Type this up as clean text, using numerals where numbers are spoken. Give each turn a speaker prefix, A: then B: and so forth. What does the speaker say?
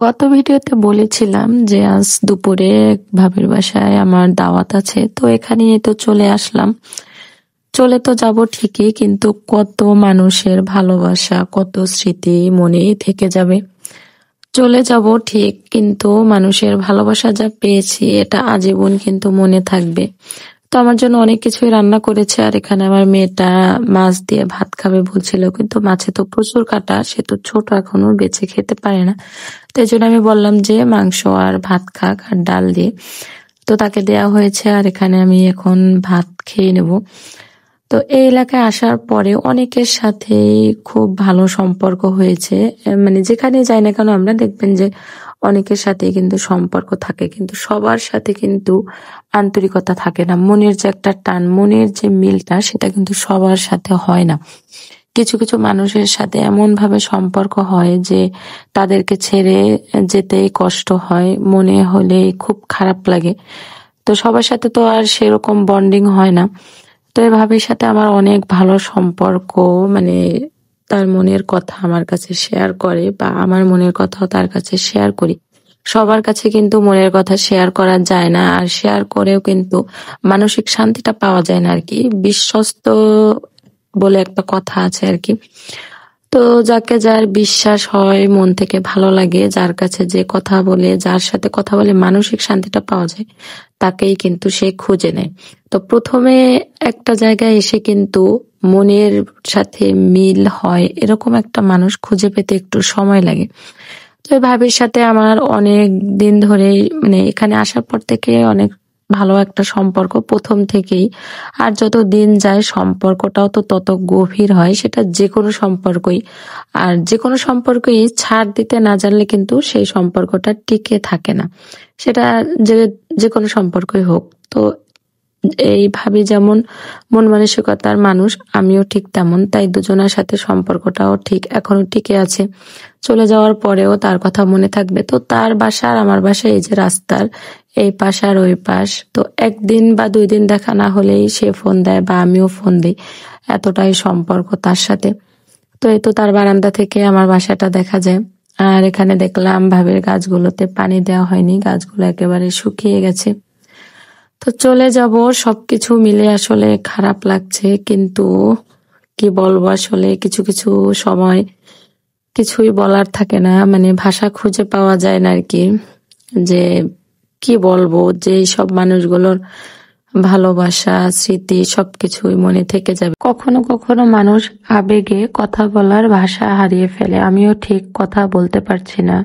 A: গত ভিডিওতে বলেছিলাম যে আজ দুপুরে ভাবির বাসায় আমার দাওয়াত আছে, তো এখানে তো চলে আসলাম। চলে তো যাব ঠিকই, কিন্তু কত মানুষের ভালোবাসা, কত স্মৃতি মনে থেকে যাবে। চলে যাব ঠিক, কিন্তু মানুষের ভালোবাসা যা পেয়েছি এটা আজীবন কিন্তু মনে থাকবে। তো আমার জন্য অনেক কিছুই রান্না করেছে, আর এখানে আমার মেয়েটা মাছ দিয়ে ভাত খাবে বলছিল, কিন্তু মাছে তো প্রচুর কাটা, সে তো ছোট এখনো বেছে খেতে পারে না। তো এই জন্য আমি বললাম যে মাংস আর ভাত খাক আর ডাল দিয়ে। তো তাকে দেয়া হয়েছে, আর এখানে আমি এখন ভাত খেয়ে নেব। তো এই এলাকায় আসার পরে অনেকের সাথে খুব ভালো সম্পর্ক হয়েছে। মানে যেখানে যাই না কেন আমরা দেখবেন যে অনেকের সাথে কিন্তু সম্পর্ক থাকে, কিন্তু সবার সাথে কিন্তু আন্তরিকতা থাকে না। মনের যে একটা টান, মনের যে মিলটা, সেটা কিন্তু সবার সাথে হয় না। কিছু কিছু মানুষের সাথে এমন ভাবে সম্পর্ক হয় যে তাদেরকে ছেড়ে যেতেই কষ্ট হয়, মনে হলে খুব খারাপ লাগে। তো সবার সাথে তো আর সেরকম বন্ডিং হয় না। তো এই ভাবির সাথে আমার অনেক ভালো সম্পর্ক। মানে তার মনের কথা আমার কাছে শেয়ার করে, বা আমার মনের কথাও তার কাছে শেয়ার করি। সবার কাছে কিন্তু মনের কথা শেয়ার করা যায় না, আর শেয়ার করেও কিন্তু মানসিক শান্তিটা পাওয়া যায় না আর কি। বিশ্বস্ত বলে একটা কথা আছে আর কি। তো যাকে যার বিশ্বাস হয়, মন থেকে ভালো লাগে, যার কাছে যে কথা বলে, যার সাথে কথা বলে মানসিক শান্তিটা পাওয়া যায়, তাকেই কিন্তু সে খুঁজে নেয়। তো প্রথমে একটা জায়গায় এসে কিন্তু মনের সাথে মিল হয় এরকম একটা মানুষ খুঁজে পেতে একটু সময় লাগে। তো এই ভাবির সাথে আমার অনেক দিন ধরেই, মানে এখানে আসার পর থেকে অনেক ভালো একটা সম্পর্ক প্রথম থেকেই। আর যত দিন যায় সম্পর্কটাও তো তত গভীর হয়, সেটা যে কোনো সম্পর্কই। আর যে কোনো সম্পর্কই ছাড় দিতে না জানলে কিন্তু সেই সম্পর্কটা টিকে থাকে না। সেটা যে যে কোনো সম্পর্কই হোক। তো এই ভাবি যেমন মন মানসিকতার মানুষ, আমিও ঠিক তেমন, তাই দুজনের সাথে সম্পর্কটাও ঠিক এখনো টিকে আছে। চলে যাওয়ার পরেও তার কথা মনে থাকবে। তো তার বাসা আর আমার বাসা এই যে রাস্তার এই পাশ আর ওই পাশ, তো একদিন বা 2 দিন দেখা না হলেই সে ফোন দেয় বা আমিও ফোন দিই, এতটাই সম্পর্ক তার সাথে। তো এই তো তার বারান্দা থেকে আমার বাসাটা দেখা যায়। আর এখানে দেখলাম ভাবের গাছগুলোতে পানি দেওয়া হয়নি, গাছগুলো একেবারে শুকিয়ে গেছে। তো চলে যাব, সবকিছু মিলে আসলে খারাপ লাগছে, কিন্তু কি বলবো, আসলে কিছু কিছু সময় কিছুই বলার থাকে না, মানে ভাষা খুঁজে পাওয়া যায় না আর কি। যে কি বলবো, যে সব মানুষগুলোর ভালোবাসা, স্মৃতি সবকিছুই মনে থেকে যাবে। কখনো কখনো মানুষ আবেগে কথা বলার ভাষা হারিয়ে ফেলে, আমিও ঠিক কথা বলতে পারছি না।